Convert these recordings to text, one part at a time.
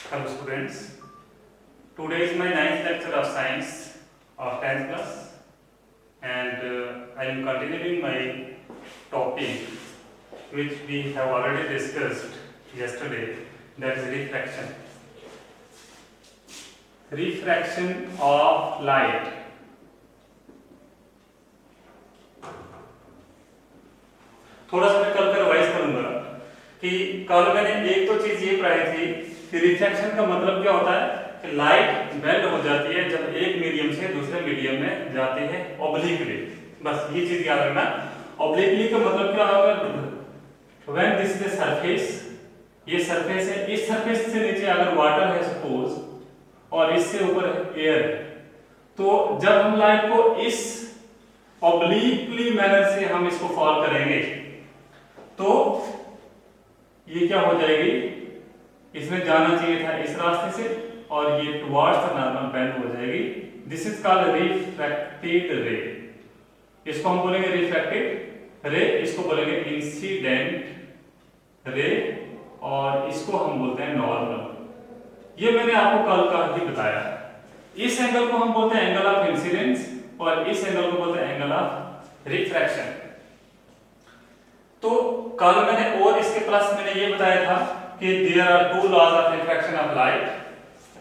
Hello students, today is my 9th lecture of science of 10th class and I am continuing my topic which we have already discussed yesterday, that is refraction. Refraction of light. थोड़ा सा मैं कल का revise करूंगा कि कल मैंने एक तो चीज ये पढ़ाई थी कि रिफ्रैक्शन का मतलब क्या होता है कि लाइट बेंड हो जाती है जब एक मीडियम से दूसरे मीडियम में जाती है ऑब्लिकली। बस ये चीज याद रखना, ऑब्लिकली का मतलब क्या होगा, when this is a surface, ये सरफेस है, इस सरफेस से नीचे अगर वाटर है सपोज और इससे ऊपर एयर है, तो जब हम लाइट को इस ऑब्लिकली मैनर से हम इसको फॉल करेंगे तो ये क्या हो जाएगी, इसमें जाना चाहिए था इस रास्ते से और ये टुवर्ड्स द नॉर्मल बेंड हो जाएगी। दिस इज कॉल्ड रिफ्रैक्टेड रे। इसको हम बोलेंगे रिफ्रैक्टेड रे, इसको बोलेंगे इंसिडेंट रे और इसको हम बोलते हैं नॉर्मल। ये मैंने आपको कल का ही बताया। इस एंगल को हम बोलते हैं एंगल ऑफ इंसिडेंस और इस एंगल को बोलते हैं एंगल ऑफ रिफ्रैक्शन। तो कल मैंने और इसके प्लस मैंने ये बताया था कि there are two laws of refraction of light.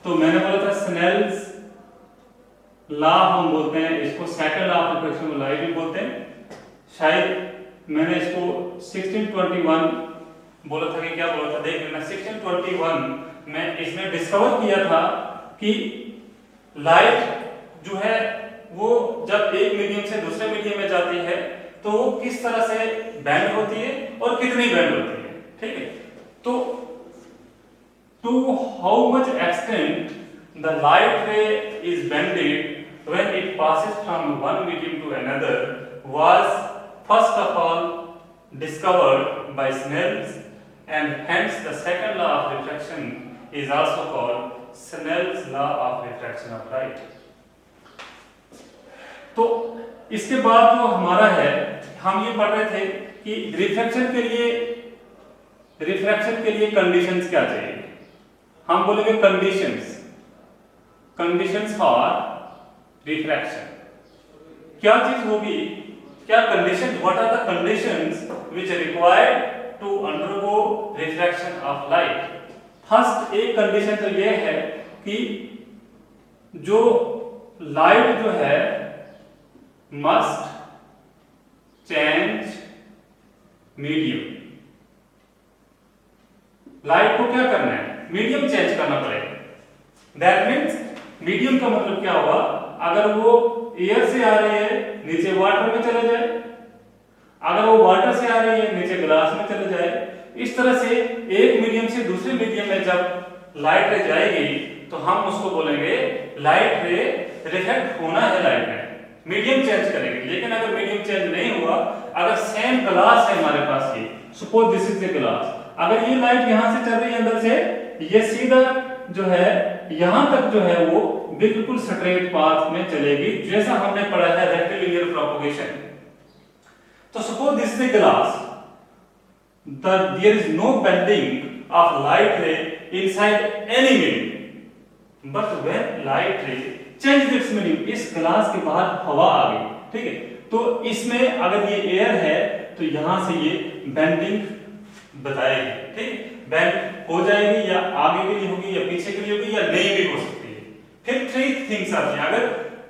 तो मैंने बोला था स्नेल्स लॉ हम बोलते हैं इसको, second law of refraction of light भी बोलते हैं। शायद मैंने इसको 1621 बोला था कि क्या बोला था, देख लेना। 1621 में इसमें डिस्कवर किया था कि लाइट जो है वो जब एक मीडियम से दूसरे मीडियम में जाती है तो वो किस तरह से बेंड होती है और कितनी बेंड होती है, ठीक है। तो to how much extent the light ray is bended when it passes from one medium to another was first of all discovered by Snell's and hence the second law of refraction is also called Snell's law of refraction of light. तो इसके बाद जो हमारा है, हम ये पढ़ रहे थे कि रिफ्रैक्शन के लिए कंडीशंस क्या चाहिए। हम बोलेंगे कंडीशंस फॉर रिफ्रैक्शन। क्या चीज होगी, क्या condition, what are the conditions which are required to undergo refraction of light. First एक कंडीशन तो ये है कि जो लाइट जो है मस्ट चेंज मीडियम। लाइट को क्या करना है, मीडियम चेंज करना पड़ेगा। दैट मीन्स मीडियम का मतलब क्या होगा, अगर वो एयर से आ रही है नीचे वाटर में चले जाए, अगर वो वाटर से आ रही है नीचे ग्लास में चले जाए। इस तरह से एक मीडियम से दूसरे मीडियम में जब लाइट रे जाएगी तो हम उसको बोलेंगे लाइट रे रिफ्लेक्ट होना है लाइट में, मीडियम चेंज करेंगे। लेकिन अगर मीडियम चेंज नहीं हुआ, अगर सेम ग्लास है हमारे पास, ये suppose this is the glass, अगर ये लाइट यहां से चल रही है अंदर से, ये सीधा जो है यहां तक जो है वो बिल्कुल स्ट्रेट पाथ में चलेगी, जैसा हमने पढ़ा है रेक्टिलिनियर प्रोपगेशन। तो suppose this is the glass, there is no bending of light ray inside any medium, but when light ray change its medium, इस ग्लास के बाहर हवा आ गई, ठीक है, तो इसमें अगर ये एयर है तो यहां से ये बेंडिंग बताएगी, ठीक, बेंड हो जाएगी या आगे के लिए होगी या पीछे के लिए होगी या नहीं भी हो सकती है। फिर थ्री थिंग्स आती हैं, अगर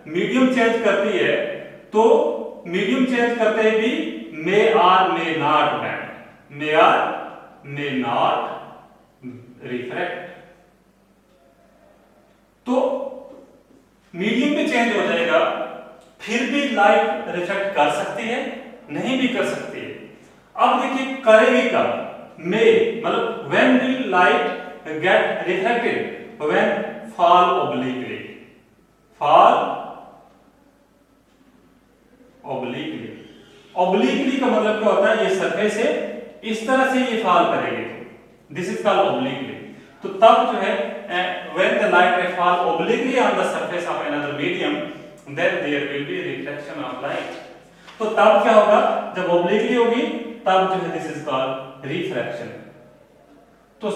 मीडियम चेंज करती है तो मीडियम चेंज करते भी may or may not bend, may or may not refract. तो मीडियम भी चेंज हो जाएगा, फिर भी लाइट रिफ्लेक्ट कर सकती है, नहीं भी कर सकती है। अब देखिए करेगी कब, मे मतलब when will light gate reflected, when fall obliquely, fall obliquely. Obliquely का मतलब क्या होता है, ये सरफेस से इस तरह से ये फॉल करेगी, दिस इज कॉल्ड ऑब्लिकली। तो तब जो है when the light ray fall obliquely on the surface of another medium, then there will be reflection of light। तो तब क्या होगा, जब obliquely होगी तब जो है this is called refraction। तो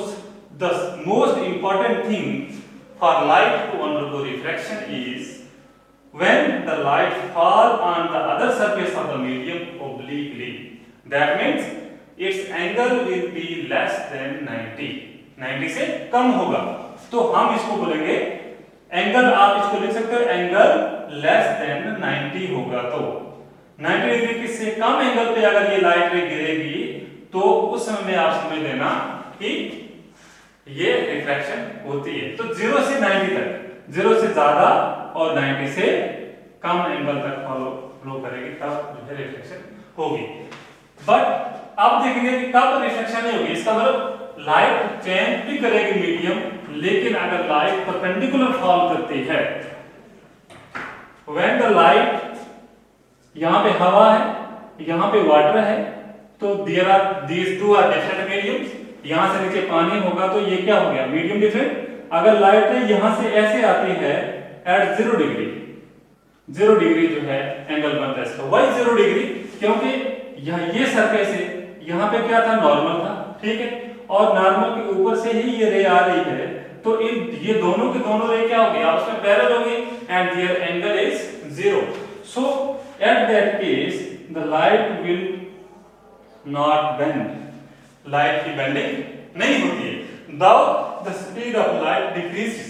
the most important thing for light to undergo refraction is when the light fall on the other surface of the medium obliquely. That means its angle will be less than 90. 90 से कम होगा, तो हम इसको बोलेंगे angle, आप इसको लिख सकते हो एंगल लेस देन 90 होगा। तो 90 डिग्री से कम एंगल पे अगर ये लाइट रे गिरेगी तो उस समय में आप समझ लेना कि ये रिफ्रैक्शन होती है। तो 0 से 90 तक, 0 से ज्यादा और 90 से कम एंगल तक फ्लो करेगी तब जो है रिफ्रैक्शन होगी। बट अब देखेंगे कि कब रिफ्रैक्शन नहीं होगी। इसका मतलब लाइट चेंज भी करेगी मीडियम, लेकिन अगर लाइट परपेंडिकुलर फॉल करती है, व्हेन द लाइट, यहां पे हवा है, यहां पे वाटर है, तो there are these two are different mediums. यहां से नीचे पानी होगा तो ये क्या हो गया, मीडियम डिफरेंट। अगर लाइट यहां से ऐसे आती है एट 0 डिग्री, 0 डिग्री जो है एंगल बनता है इसका। Why 0 degree? क्योंकि ये सरफेस है, यहाँ पे क्या था, नॉर्मल था, ठीक है, और नॉर्मल के ऊपर से ही ये रे आ रही है, तो ये दोनों के दोनों रे क्या हो गए, आपस में पैरेलल हो गए and their angle is 0। So at that case the light will not bend, light की बेंडिंग नहीं होती है। Now the speed of light decreases,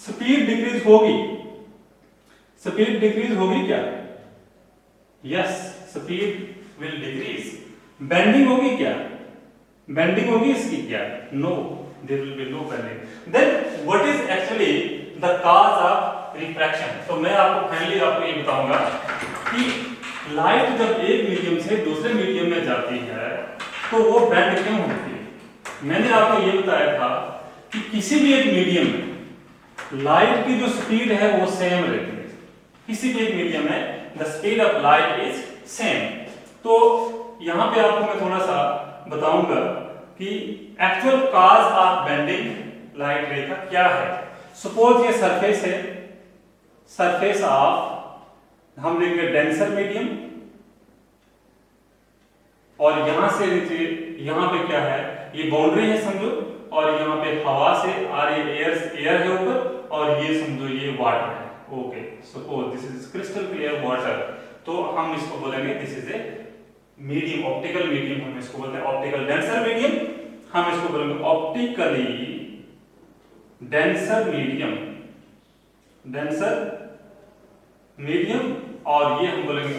speed decrease होगी, स्पीड डिक्रीज होगी क्या, yes, speed will decrease. Bending होगी क्या, बेंडिंग होगी इसकी क्या, no, there will be no bending. Then what is actually the cause of refraction? तो मैं आपको फाइनली आपको ये बताऊंगा कि लाइट जब एक मीडियम से दूसरे मीडियम में जाती है तो वो बेंड क्यों होती है। मैंने आपको ये बताया था कि किसी भी एक मीडियम में लाइट की जो स्पीड है वो सेम रहती है, किसी भी एक मीडियम में the speed of light is same. तो यहां पे आपको मैं थोड़ा सा बताऊंगा कि actual cause of bending light रे का क्या है। सपोज ये सरफेस है, सरफेस ऑफ हम लेंगे डेंसर मीडियम, और यहां से नीचे यहां पे क्या है, ये बाउंड्री है समझो, और यहां पे हवा से आ रही एयर है ऊपर, और ये समझो ये वाटर है। Okay, suppose this is crystal clear water, तो हम इसको बोलेंगे this is a medium, optical medium हम इसको बोलते हैं, ऑप्टिकल डेंसर मीडियम, हम इसको बोलेंगे optically denser medium, denser medium, और ये हम बोलेंगे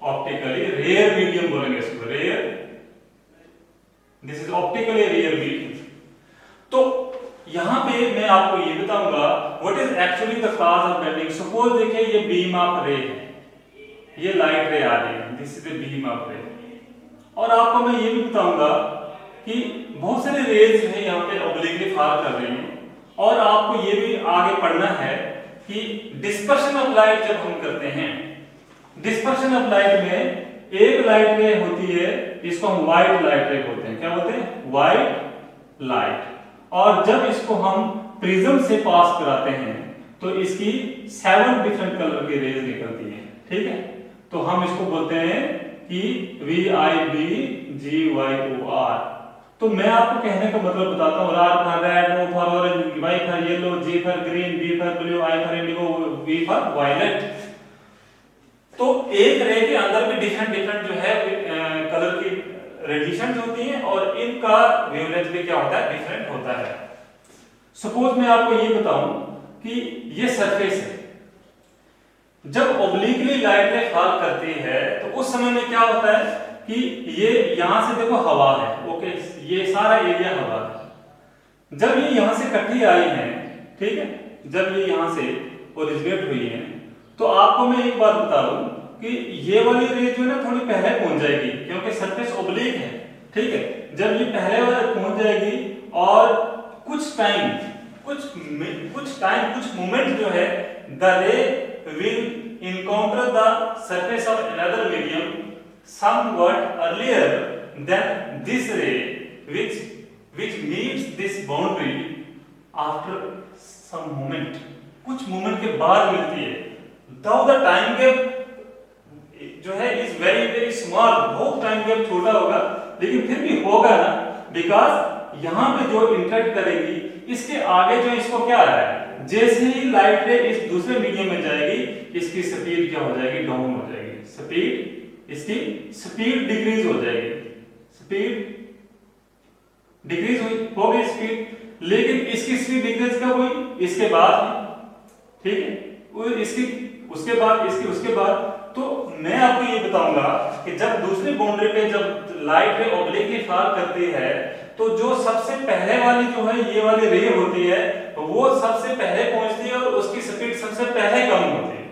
ऑप्टिकली रेयर मीडियम बोलेंगे इसको, rare, this is optically rare medium. तो यहां पे मैं आपको ये बताऊंगा what is actually the cause of bending. Suppose देखिए ये बीम ऑफ रे है, ये लाइट रे आ रही है, this is the beam of रे, और आपको मैं ये भी बताऊंगा कि बहुत सारे रेज जो है यहाँ पे ऑब्लिकली फॉल कर रही हैं, और आपको ये भी आगे पढ़ना है कि डिस्पर्शन ऑफ लाइट जब हम करते हैं, डिस्पर्शन ऑफ लाइट में एक लाइट रे होती है, इसको हम व्हाइट लाइट रे बोलते हैं, क्या बोलते हैं, व्हाइट लाइट, और जब इसको हम प्रिज्म से पास कराते हैं तो इसकी 7 डिफरेंट कलर की रेज निकलती हैं, ठीक है, तो हम इसको बोलते हैं कि VIBGYOR। तो मैं आपको कहने का मतलब बताता हूँ, R for red, O for orange, Y for yellow, G for green, B for blue, I for indigo, V for violet. तो एक रे के अंदर भी डिफरेंट जो है कलर की रेडिएशन होती हैं, और इनका वेवलेंथ भी क्या होता है, डिफरेंट होता है। सपोज मैं आपको ये बताऊं कि ये सरफेस है, जब ऑब्लिकली लाइट रे फॉल करती है तो उस समय में क्या होता है कि ये यहां से देखो हवा है, ओके, ये सारा एरिया हवा है, जब ये यहां से इकट्ठी आई है, ठीक है, जब ये यहां से ओरिजिनेट हुई है, तो आपको मैं एक बात बता दूं कि ये वाली रे जो है ना थोड़ी पहले पहुंच जाएगी, क्योंकि सरफेस ऑब्लिक है, ठीक है, जब ये पहले वाले पहुंच जाएगी, और कुछ टाइम कुछ मोमेंट जो है द रे will encounter the surface of another medium somewhat earlier than this ray, which meets this boundary after some moment, कुछ मोमेंट के बाद मिलती है। Though the time gap जो है is very small, बहुत टाइम गैप छोटा होगा, लेकिन फिर भी होगा ना, बिकॉज यहाँ पे जो इंटरेक्ट करेगी इसके आगे जो इसको क्या आ रहा है, जैसे ही लाइट रे इस दूसरे मीडियम में जाएगी इसकी स्पीड क्या हो जाएगी, डाउन हो जाएगी, स्पीड इसकी स्पीड डिक्रीज हो जाएगी, स्पीड डिक्रीज हो गई स्पीड, लेकिन इसकी स्पीड डिक्रीज कब हुई, इसके बाद, ठीक है, वो इसकी उसके बाद इसकी उसके बाद। तो मैं आपको ये बताऊंगा कि जब दूसरी बाउंड्री पे जब लाइट रे ऑब्लिकली फॉल करती है तो जो सबसे पहले वाली जो है ये वाली रे होती है वो सबसे पहले पहुंचती है और उसकी स्पीड सबसे पहले कम होती है,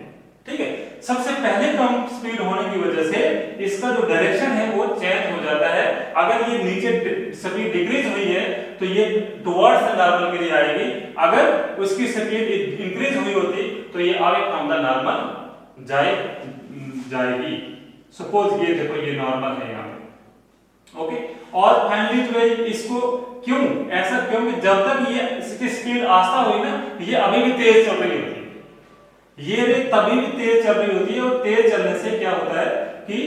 ठीक है। सबसे पहले कम स्पीड होने की वजह से इसका जो डायरेक्शन है वो चेंज हो जाता है। अगर ये नीचे स्पीड डिक्रीज हुई है तो ये टुवर्ड्स द नॉर्मल के लिए आएगी, अगर उसकी स्पीड इंक्रीज हुई होती तो ये आगे फ्रॉम द नॉर्मल जाएगी। सपोज ये देखो ये नॉर्मल है यहाँ पे, ओके। और फाइनली जो है इसको क्यों ऐसा, क्योंकि जब तक ये इसकी स्पीड आस्था हुई ना ये अभी भी तेज चल रही होती है, ये रे तभी भी तेज चल रही होती है। और तेज चलने से क्या होता है कि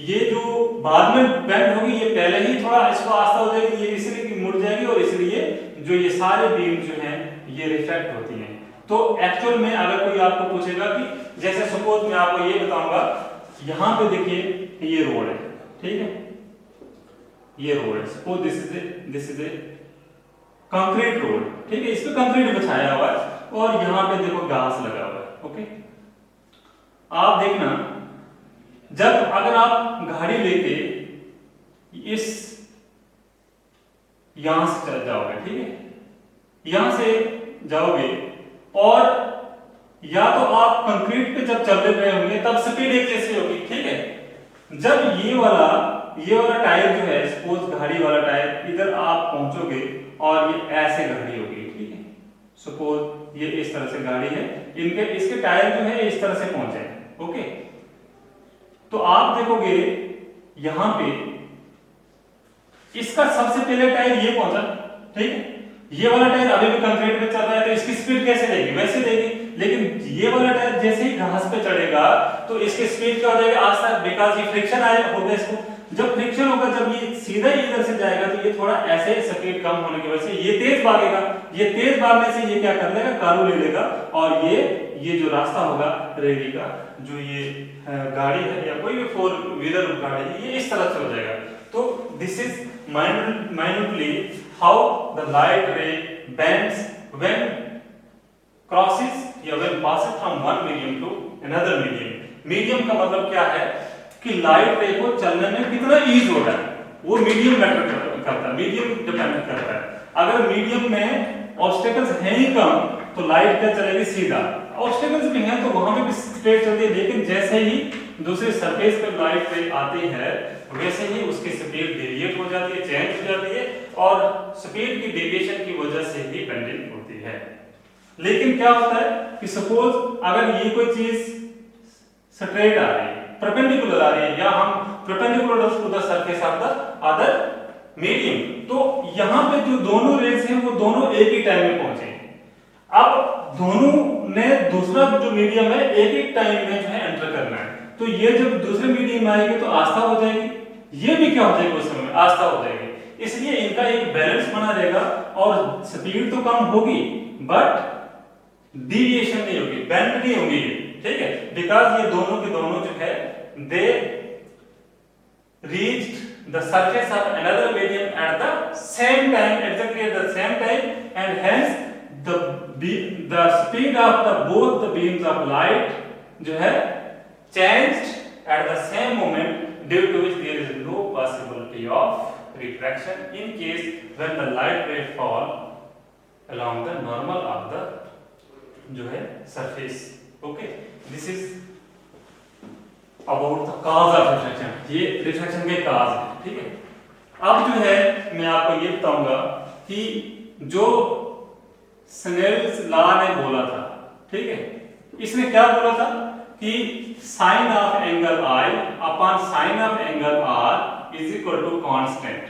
ये जो बाद में बेंड होगी ये पहले ही थोड़ा इसको आस्था हो जाएगी, ये इसलिए मुड़ जाएगी और इसलिए जो ये सारे बीम जो हैं ये रिफ्लेक्ट होती हैं। तो एक्चुअल में अगर कोई आपको पूछेगा कि जैसे सपोज मैं आपको ये बताऊंगा, यहाँ पे देखिए ये रोड है, ठीक है, ये रोड है, suppose this is a concrete road, ठीक है, इस पे कंक्रीट बिछाया हुआ है और यहाँ पे देखो घास लगा हुआ है, ओके। आप देखना जब अगर आप गाड़ी लेके इस यहां से जाओगे, ठीक है, यहां से जाओगे और या तो आप कंक्रीट पे जब चल रहे होंगे तब स्पीड एक जैसी होगी, ठीक है। जब ये वाला टायर जो है, सपोज गाड़ी वाला टायर, इधर आप पहुंचोगे और ये ऐसे गाड़ी होगी, ठीक है, सपोज ये इस तरह से गाड़ी है, इसके टायर जो है इस तरह से पहुंचे, ओके। तो आप देखोगे यहां पे इसका सबसे पहले टायर ये पहुंचा, ठीक है, ये वाला टायर अभी भी कंक्रीट पे चल रहा है तो इसकी स्पीड कैसे रहेगी, वैसे रहेगी। लेकिन ये वाला टायर जैसे ही घास पे चढ़ेगा तो इसकी स्पीड क्या हो जाएगी, आस्था, बिकॉज ये फ्रिक्शन आएगा होगा इसको, जब फ्रिक्शन होगा, जब ये सीधा इधर से जाएगा तो ये थोड़ा ऐसे स्पीड कम होने की वजह से ये तेज भागेगा, ये तेज भागने से ये क्या कर लेगा, काबू ले लेगा और ये जो रास्ता होगा रेडी का, जो ये गाड़ी है या कोई भी फोर व्हीलर गाड़ी है, ये इस तरह से हो जाएगा। तो this is minutely how the light ray bends when crosses या when passes from one medium to another medium। Medium का मतलब क्या है कि लाइट रे को चलने में कितना ईज हो रहा है वो मीडियम मैटर करता है, मीडियम डिपेंड करता है। अगर मीडियम में ऑब्स्टेकल्स हैं ही कम तो लाइट क्या चलेगी, सीधा। ऑब्स्टेकल्स भी हैं तो वहां पे भी स्ट्रेट चलती है, लेकिन जैसे ही दूसरे सरफेस पे लाइट रे आती है वैसे ही उसकी स्पीड डेविएट हो जाती है, चेंज हो जाती है और स्पीड की डेविएशन की वजह से ही बेंडिंग होती है। लेकिन क्या होता है कि सपोज अगर ये कोई चीज स्ट्रेट आ रही है, परपेंडिकुलर आ रही है, या हम perpendicular to the surface of the other medium, तो यहां पे जो दोनों रेज हैं वो दोनों एक ही टाइम में पहुंचे। अब दोनों ने दूसरा जो मीडियम है एक ही टाइम में जो है एंटर करना है, तो ये जब दूसरे मीडियम में आएगी तो आस्था हो जाएगी, ये भी क्या हो जाएगी उस समय आस्था हो जाएगी। इसलिए इनका एक बैलेंस बना रहेगा और स्पीड तो कम होगी बट डिविएशन नहीं होगी, बेंड नहीं होगी, ठीक है, बिकॉज ये दोनों के दोनों जो है they reached the surface of another medium at the same time, exactly at the same time, and hence the speed of the both the beams of light जो है changed at the same moment, due to which there is no possibility of refraction in case when the light ray fall along the normal of the जो है surface, okay। this is about the cause of refraction, ये refraction के cause है, ठीक है। अब जो है मैं आपको ये बताऊंगा कि जो स्नेल्स लॉ ने बोला था, ठीक है, इसने क्या बोला था कि sine of angle I upon sine of angle R is equal to constant,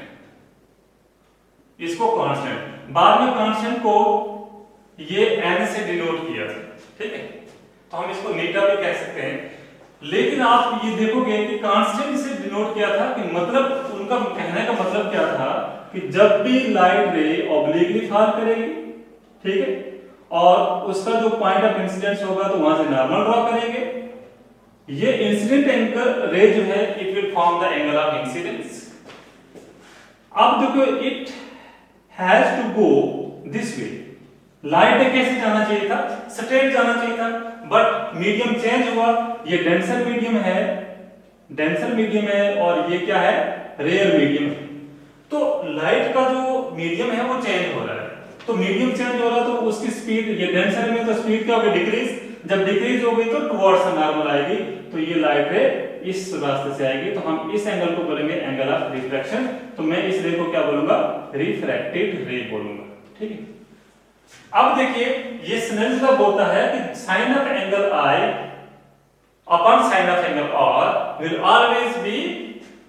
इसको कांस्टेंट, बाद में कांस्टेंट को ये n से डिनोट किया था, ठीक है, तो हम इसको नीटा भी कह सकते हैं। लेकिन आप ये देखोगे कि कांस्टेंट से डिनोट किया था कि मतलब उनका कहने का मतलब क्या था कि जब भी लाइट रे ऑब्लिकली फॉल करेगी, ठीक है, और उसका जो पॉइंट ऑफ इंसिडेंस होगा तो वहां से नॉर्मल ड्रॉ करेंगे, ये इंसिडेंट एंगल रे जो है it will form the angle of incidence. अब देखो it has to go this way, light ने कैसे जाना चाहिए था, स्ट्रेट जाना चाहिए था, बट मीडियम चेंज हुआ, ये डेंसर मीडियम है, डेंसर मीडियम है और ये क्या है, रेयर मीडियम है। तो लाइट का जो मीडियम है वो चेंज हो रहा है, तो मीडियम चेंज हो रहा है तो उसकी स्पीड, ये डेंसर में तो स्पीड क्या होगी, डिक्रीज, जब डिक्रीज हो गई तो टुवर्ड्स नॉर्मल आएगी, तो ये लाइट रे इस रास्ते से आएगी, तो हम इस एंगल को बोलेंगे एंगल ऑफ रिफ्रैक्शन, तो मैं इस रे को क्या बोलूंगा, रिफ्रैक्टेड रे बोलूंगा, ठीक है। अब देखिए ये स्नेल्स लॉ बोलता है कि sine of angle I upon sine of angle R will always be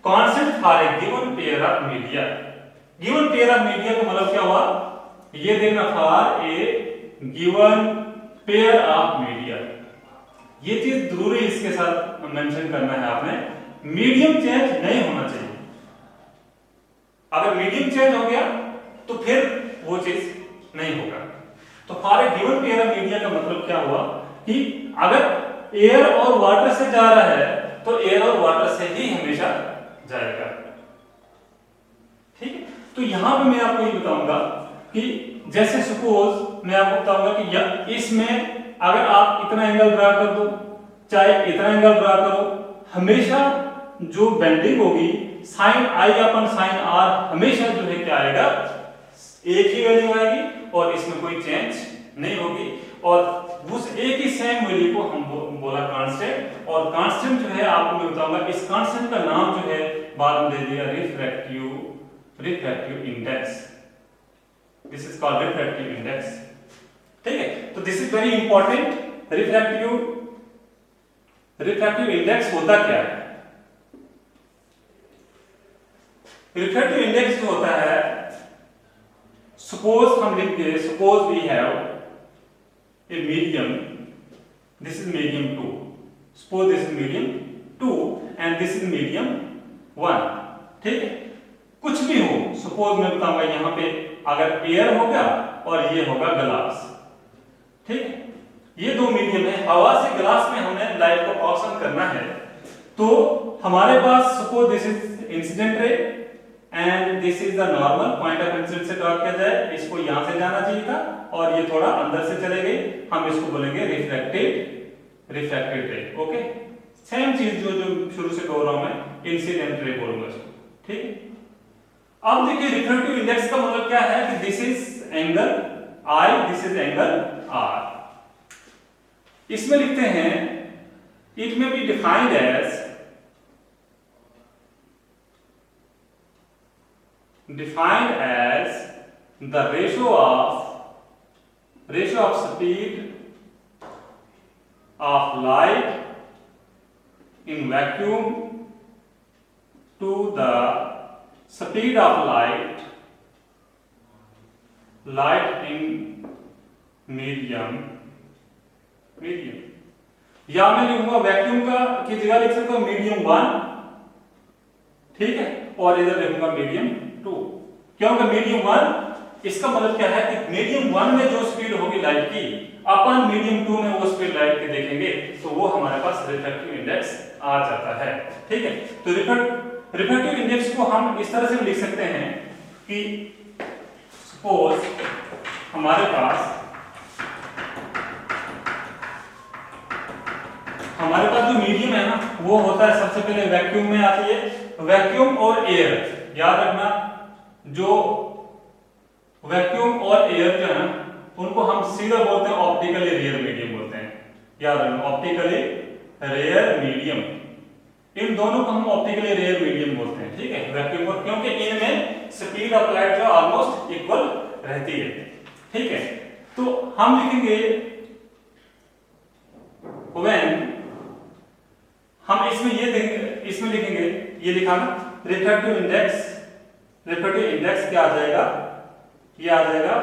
constant for a given pair of media. Given pair of media का मतलब क्या हुआ, ये देखना for a given pair of media, ये चीज जरूरी इसके साथ मेंशन करना है आपने, मीडियम चेंज नहीं होना चाहिए। अगर मीडियम चेंज हो गया तो फिर वो चीज नहीं होगा। तो for a given pair of media का मतलब क्या हुआ कि अगर एयर और वाटर से जा रहा है तो एयर और वाटर से ही हमेशा जाएगा, ठीक है। तो यहां पे मैं आपको ये बताऊंगा कि जैसे सपोज मैं आपको बताऊंगा कि इसमें अगर आप इतना एंगल ड्रा कर दो, चाहे इतना एंगल ड्रा करो, हमेशा जो बेंडिंग होगी sine I upon sine R हमेशा जो है क्या आएगा, एक ही वैल्यू आएगी और इसमें कोई चेंज नहीं होगी, और उस एक ही सेम वैल्यू को हम बोला कांस्टेंट, और कांस्टेंट जो है आपको मैं बताऊंगा, इस कांस्टेंट का नाम जो है बाद में दे दिया refractive index, this is called refractive index, ठीक है। तो this is very important, refractive index होता क्या है। रिफ्रैक्टिव इंडेक्स जो होता है, सपोज हम लिखते हैं, suppose we have a medium, this is medium 2, suppose this is medium 2 and this is medium 1, ठीक है। कुछ भी हो, सपोज मैं बताऊंगा यहां पे अगर एयर होगा और ये होगा ग्लास, ठीक है, ये दो मीडियम है, हवा से ग्लास में हमने लाइट को पास करना है, तो हमारे पास suppose this is incident ray and this is the normal point of incident से ड्रॉ किया जाए, इसको यहां से जाना चाहिए था और ये थोड़ा अंदर से चले गई, हम इसको बोलेंगे रिफ्रैक्टेड रे, ओके। सेम चीज जो शुरू से बोल रहा हूं मैं, इंसिडेंट रे बोलूंगा इसको, ठीक है। अब देखिए रिफ्रैक्टिव इंडेक्स का मतलब क्या है कि this is angle I, this is angle R, इसमें लिखते हैं it may be defined as the ratio of speed of light in vacuum to the speed of light in medium, या मैं लिखूंगा वैक्यूम का की जगह लिख सकता हूं मीडियम 1, ठीक है, और इधर लिखूंगा मीडियम 2, क्योंकि मीडियम 1 इसका मतलब क्या है कि मीडियम 1 में जो स्पीड होगी लाइट की अपन मीडियम 2 में वो स्पीड लाइट की देखेंगे तो वो हमारे पास रिफ्रैक्टिव इंडेक्स आ जाता है, ठीक है। तो रिफ्रैक्टिव इंडेक्स को हम इस तरह से लिख सकते हैं कि सपोज हमारे पास जो मीडियम है ना वो होता है, सबसे पहले वैक्यूम में आती है, वैक्यूम और एयर, याद रखना जो वैक्यूम और एयर जो है ना उनको हम सीधा बोलते हैं ऑप्टिकली रेयर मीडियम बोलते हैं, याद रखना ऑप्टिकली रेयर मीडियम, इन दोनों को हम ऑप्टिकली रेयर मीडियम बोलते हैं, ठीक है, वैक्यूम और, क्योंकि इनमें स्पीड ऑफ लाइट जो ऑलमोस्ट इक्वल रहती है, ठीक है। तो हम लिखेंगे व्हेन, हम इसमें ये देखेंगे, इसमें लिखेंगे ये लिखा ना रिफ्रैक्टिव इंडेक्स क्या आ जाएगा, ये आ जाएगा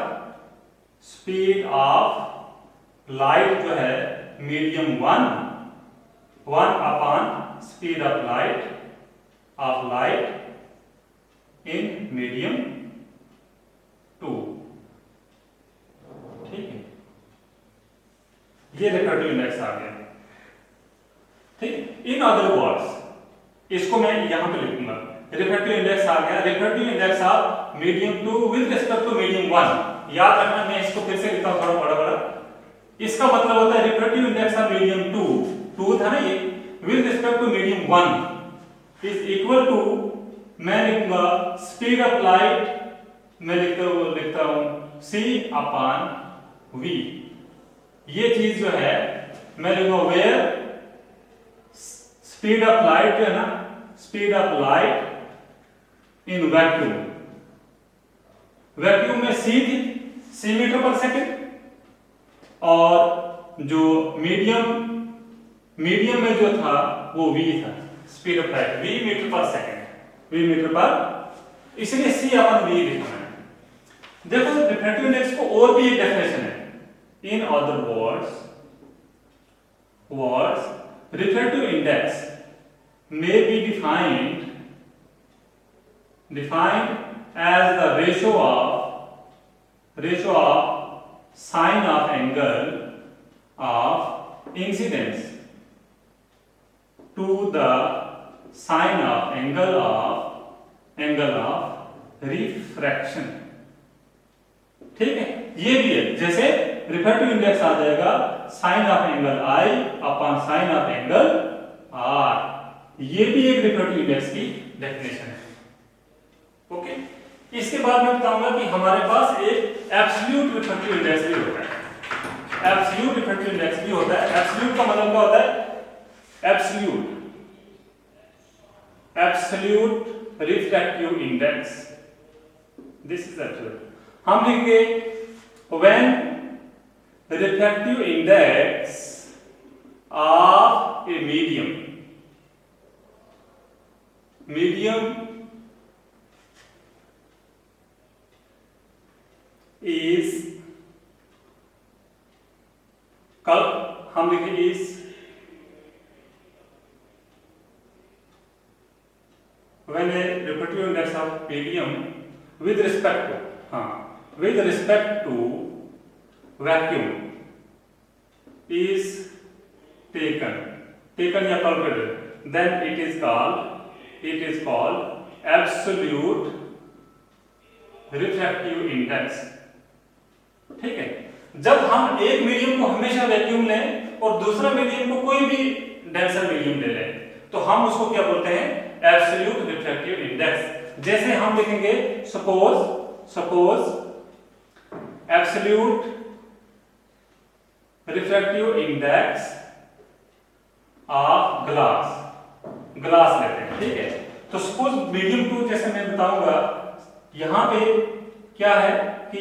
स्पीड ऑफ लाइट जो है medium 1 upon speed of light in medium 2, ठीक है, ये रिफ्रैक्टिव इंडेक्स आ गया। ठीक, इन अदर वर्ड्स इसको मैं यहां पे लिखूंगा, रिफ्रैक्टिव इंडेक्स आ गया, refractive index of medium 2 with respect to medium 1। याद रखना, मैं इसको फिर से लिखता हूं थोड़ा बड़ा बड़ा। इसका मतलब होता है रिफ्रैक्टिव इंडेक्स ऑफ मीडियम 2 था ना ये, with respect to medium 1 is equal to, मैं लिखूंगा स्पीड ऑफ लाइट, मैं लिखता हूं c अपॉन v। ये चीज जो है मैं लिखूंगा वेयर स्पीड ऑफ लाइट जो है ना, speed of light in vacuum, vacuum में c थी, c मीटर पर सेकेंड, और जो मीडियम में जो था वो v था, speed of light v metre per second, v metre per, इसलिए c अपन v लिखना है। देखो रिफ्रैक्टिव इंडेक्स को और भी एक डेफिनेशन है, in other words refractive index may be defined as the ratio of sine of angle of incidence to the sine of angle of refraction। ठीक है, ये भी है, जैसे रिफ्रैक्टिव इंडेक्स आ जाएगा sine of angle I upon sine of angle R, ये भी एक रिफ्रैक्टिव इंडेक्स की डेफिनेशन है। ओके, इसके बाद मैं बताऊंगा कि हमारे पास एक एब्सोल्यूट रिफ्रैक्टिव इंडेक्स भी होता है। एब्सोल्यूट रिफ्रैक्टिव इंडेक्स भी होता है। एब्सोल्यूट का मतलब क्या होता है? Absolute refractive index, this is absolute. हम लिखेंगे when refractive index of a medium is, कल हम लिखेंगे is when a refractive index of medium with respect to vacuum is taken या calculated, then it is called absolute refractive index. ठीक है, जब हम एक मीडियम को हमेशा वैक्यूम लें और दूसरा मीडियम को कोई भी डेंसर मीडियम ले लें, तो हम उसको क्या बोलते हैं? Absolute refractive index. जैसे हम लिखेंगे suppose absolute refractive index of glass लेते हैं। ठीक है, तो सपोज मीडियम 2, जैसे मैं बताऊंगा यहां पे क्या है कि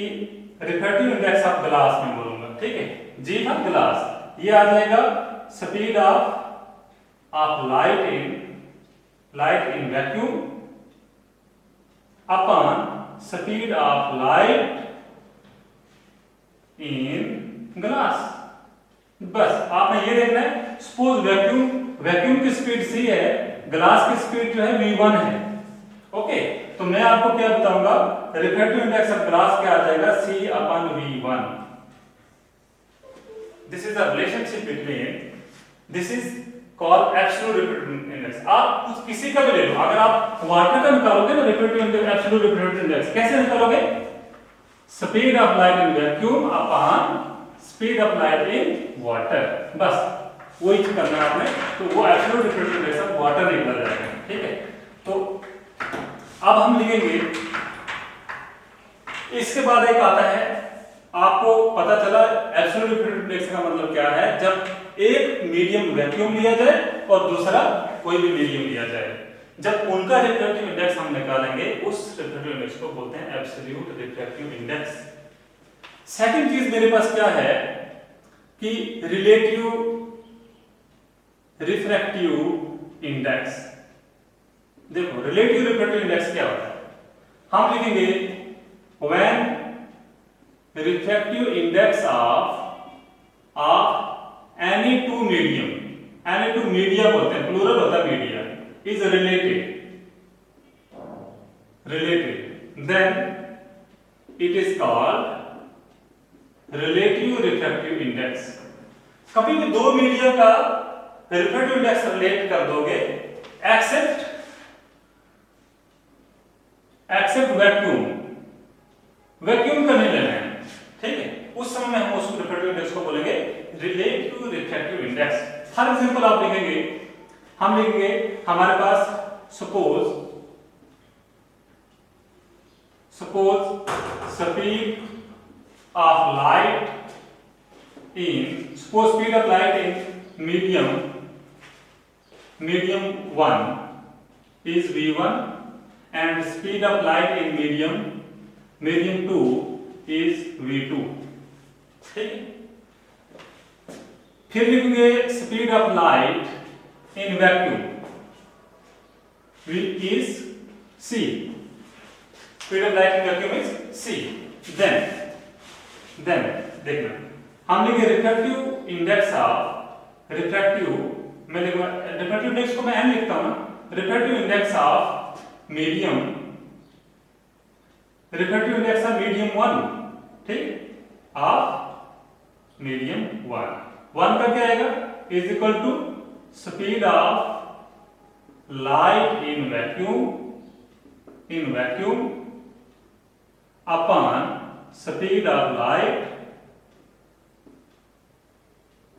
रिफ्रैक्टिव इंडेक्स ऑफ ग्लास में बोलूंगा। ठीक है, जी हाँ, ग्लास, ये आ जाएगा speed of light in vacuum upon speed of light in glass. बस आपने ये देखना है, सपोज वैक्यूम की स्पीड c है, ग्लास की स्पीड जो है v1 है। ओके, तो मैं आपको क्या बताऊंगा, रिफ्रैक्टिव इंडेक्स ऑफ ग्लास क्या आ जाएगा? c upon v1। This is the relationship between, this is called absolute refractive index. आप कुछ किसी का भी ले लो, अगर आप वाटर का निकालोगे ना refractive index, absolute refractive index कैसे निकालोगे? Speed of light in vacuum upon speed of light in water, बस वही करना है आपने, तो वो absolute refractive index of water निकला जाएगा। ठीक है, तो अब हम लिखेंगे, इसके बाद एक आता है, आपको पता चला एब्सोल्यूट रिफ्रैक्टिव इंडेक्स का मतलब क्या है, जब एक मीडियम वैक्यूम लिया जाए और दूसरा कोई भी मीडियम लिया जाए, जब उनका रिफ्रैक्टिव इंडेक्स हम निकालेंगे, उस रिफ्रैक्टिव इंडेक्स को बोलते हैं एब्सोल्यूट रिफ्रैक्टिव इंडेक्स। सेकंड चीज मेरे पास क्या है कि रिलेटिव रिफ्रैक्टिव इंडेक्स। देखो रिलेटिव रिफ्रैक्टिव इंडेक्स क्या होता है, हम लिखेंगे when refractive index of any two media बोलते हैं, प्लूरल होता है media, is related, then it is called relative refractive index. कभी भी दो मीडियम का रिफ्रैक्टिव इंडेक्स रिलेट कर दोगे एक्सेप्ट वैक्यूम का नहीं लेना है, ठीक है। उस समय में हम उस रिफ्रैक्टिव इंडेक्स को बोलेंगे relative refractive index. For example आप लिखेंगे, हम लिखेंगे हमारे पास suppose speed of light in medium 1 is v1 and speed of light in medium 2 is v2, ठीक है। फिर लिखेंगे speed of light in vacuum is c, speed of light in vacuum is c। Then देखना, हम लिखेंगे refractive index of refractive index को मैं n लिखता हूं ना, रिफ्रैक्टिव इंडेक्स ऑफ मीडियम 1, ठीक, ऑफ मीडियम 1 का क्या आएगा, is equal to speed of light in vacuum upon speed of light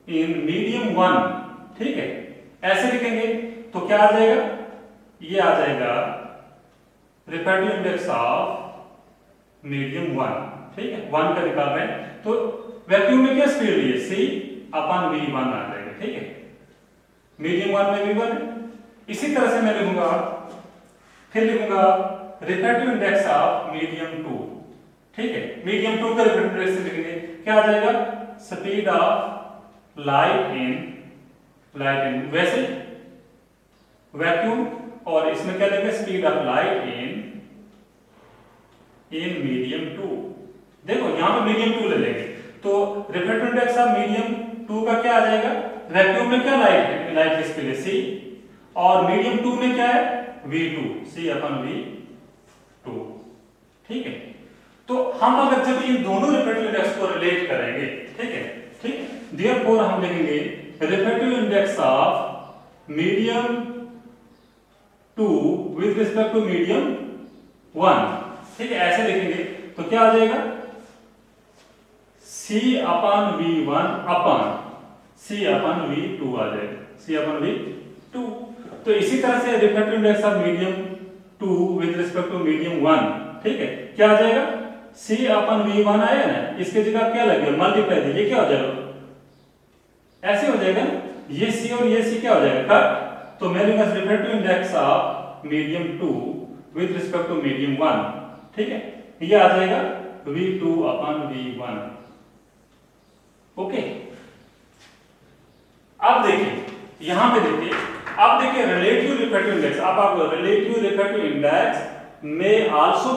in medium 1, ठीक है। ऐसे लिखेंगे तो क्या आ जाएगा, ये आ जाएगा रिफ्रैक्टिव इंडेक्स ऑफ मीडियम 1, ठीक है। 1 का निकाल रहे हैं तो वैक्यूम में क्या स्पीड ली है, c अपॉन v1 आ जाएगा, ठीक है। मीडियम 1 में v1 है। इसी तरह से मैं लिखूंगा, फिर लिखूंगा रिफ्रैक्टिव इंडेक्स ऑफ मीडियम 2, ठीक है। मीडियम 2 का रिफ्रैक्टिव इंडेक्स लिखेंगे, क्या आ जाएगा, स्पीड ऑफ लाइट इन वैसे वैक्यूम, और इसमें क्या लेंगे, speed of light in medium 2। देखो यहां पे मीडियम 2 ले लेंगे तो रिफ्रैक्टिव इंडेक्स ऑफ मीडियम 2 का क्या आ जाएगा, वैक्यूम में क्या लाइट की स्पीड है c, और मीडियम 2 में क्या है v2, c अपॉन v2, ठीक है। तो हम अगर जब इन दोनों रिफ्रैक्टिव इंडेक्स को रिलेट करेंगे, ठीक है, देयरफॉर हम लिखेंगे refractive index of medium 2 with respect to medium 1, ठीक है। ऐसे लिखेंगे तो क्या आ जाएगा, c upon v1 upon c upon v2 आ जाएगा, c अपॉन v2। तो इसी तरह से refractive index of medium 2 with respect to medium 1, ठीक है, क्या आ जाएगा, c अपॉन v1 आएगा ना, इसके जगह क्या लगेगा, मल्टीप्लाई दीजिए, क्या हो जाएगा, ऐसे हो जाएगा, ये c और ये c क्या हो जाएगा, कट। तो मैं लूंगा refractive index of medium 2 with respect to medium 1, ठीक है, ये आ जाएगा v2 अपॉन v1, ओके। अब देखिए यहां पे देखिए, अब देखिए रिलेटिव रिफ्रैक्टिव इंडेक्स, अब आप relative refractive index may also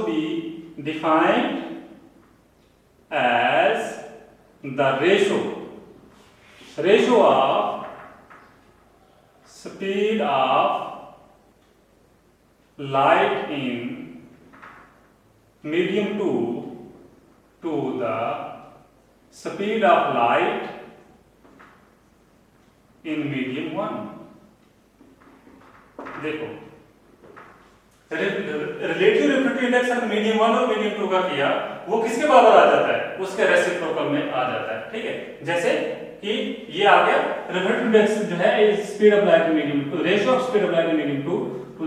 be defined as the ratio of speed of light in medium 2 to the speed of light in medium 1। देखो रिलेटिव रिफ्रैक्टिव इंडेक्स अगर मीडियम 1 और मीडियम 2 का किया, वो किसके बराबर आ जाता है, उसके रेसिप्रोकल में आ जाता है, ठीक है। जैसे कि ये आ गया रिफ्रैक्टिव इंडेक्स जो है speed of light in medium 2, ratio of speed of light in medium 2 to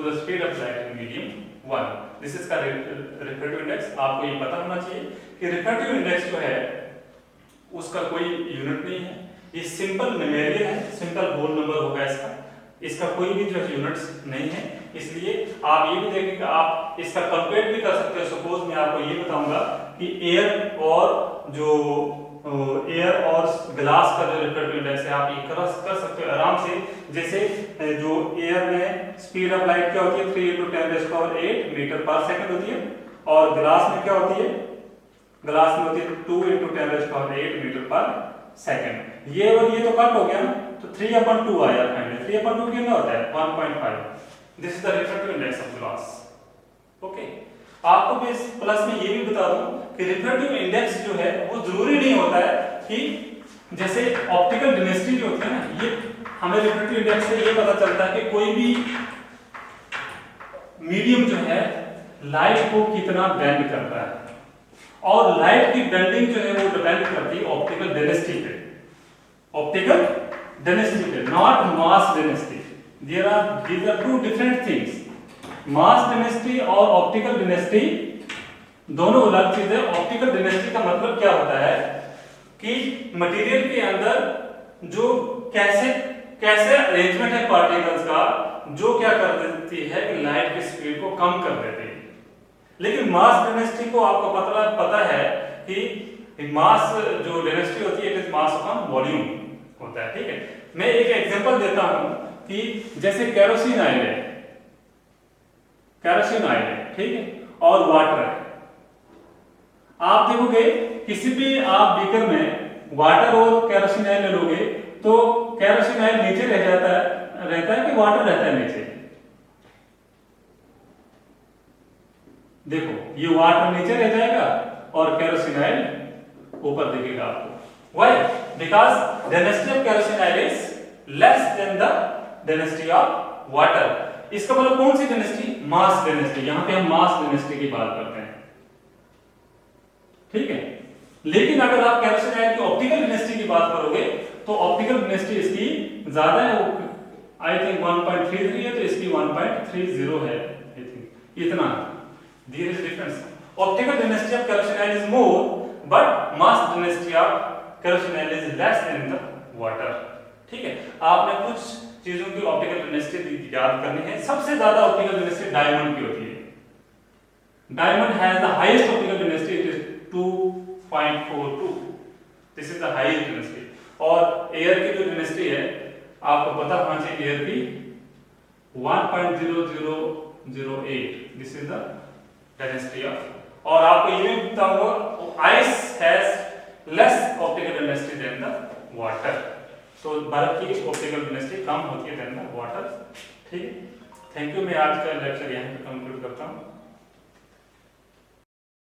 the speed of light in medium 1, this is का रिफ्रैक्टिव इंडेक्स। आपको ये पता होना चाहिए कि रिफ्रैक्टिव इंडेक्स जो है उसका कोई यूनिट नहीं है, ये सिंपल न्यूमेरिकल है, सिंपल होल नंबर होगा इसका कोई भी जो यूनिट्स नहीं है। इसलिए आप ये भी देखेंगे, आप इसका कंपेयर भी कर सकते हो। सपोज मैं आपको ये बताऊंगा कि एयर और ग्लास का जो रिफ्रैक्टिव इंडेक्स है, आप ये कर सकते हो आराम से। जैसे जो एयर में स्पीड ऑफ लाइट क्या होती है, 3 × 10⁸ मीटर पर सेकंड होती है, और ग्लास में क्या होती है, ग्लास में होती है 2 × 10⁸ मीटर पर सेकंड। ये और ये तो कट हो गया ना, तो 3/2 आया फाइनली। 3/2 कितना होता है, 1.5। This is the refractive index of glass, okay, आपको मैं इस प्लस में ये भी बता दूं कि रिफ्रैक्टिव इंडेक्स जो है वो जरूरी नहीं होता है कि जैसे ऑप्टिकल डेंसिटी जो होती है ना, ये हमें रिफ्रैक्टिव इंडेक्स से ये पता चलता है कि कोई भी मीडियम जो है लाइट को कितना बेंड करता है, और लाइट की बेंडिंग जो है वो डिपेंड करती है ऑप्टिकल डेंसिटी पे, ऑप्टिकल डेंसिटी पे, not mass density. There are these are two different things. Mass density और ऑप्टिकल डेंसिटी दोनों अलग चीज है। ऑप्टिकल डेंसिटी का मतलब क्या होता है कि मटेरियल के अंदर जो कैसे अरेंजमेंट है पार्टिकल्स का, जो क्या कर देती है कि लाइट की स्पीड को कम कर देती है। लेकिन मास डेंसिटी को आपको पता है कि मास जो डेंसिटी होती है it is mass upon volume होता है, ठीक है। मैं एक एग्जांपल देता हूं कि जैसे केरोसिन ऑयल है, ठीक है, और वाटर है। आप देखोगे किसी भी आप बीकर में वाटर और केरोसिन ऑयल ले लोगे तो केरोसिन ऑयल नीचे रहता है कि वाटर रहता है नीचे? देखो ये वाटर नीचे रह जाएगा और केरोसिन ऑयल ऊपर दिखेगा आपको। Why? Because density of kerosene oil is less than the density of water. इसका मतलब कौन सी डेंसिटी? Mass density. यहां पे हम मास डेंसिटी की बात करते हैं, ठीक है। लेकिन अगर आप केरोसिन ऑयल की ऑप्टिकल डेंसिटी की बात करोगे तो ऑप्टिकल डेंसिटी इसकी ज्यादा है, आई थिंक 1.33 है, तो इसकी 1.30 है, आई थिंक इतना। There is difference. Optical density of kerosene oil is more, but mass density of kerosene oil is less than the water, ठीक है। आपने कुछ चीजों की ऑप्टिकल डेंसिटी याद करनी है। सबसे ज्यादा ऑप्टिकल डेंसिटी डायमंड की होती है। Diamond has the highest optical density, it is 2.42, this is the highest density. और एयर की जो डेंसिटी है आपको पता होना चाहिए, एयर की 1.0008, this is the density of. और आपको ये भी पता होगा ice has less optical density than the water. तो बर्फ की ऑप्टिकल डेंसिटी कम होती है देन द वाटर, ठीक है। Thank you. मैं आज का लेक्चर यहीं पे कंक्लूड करता हूँ।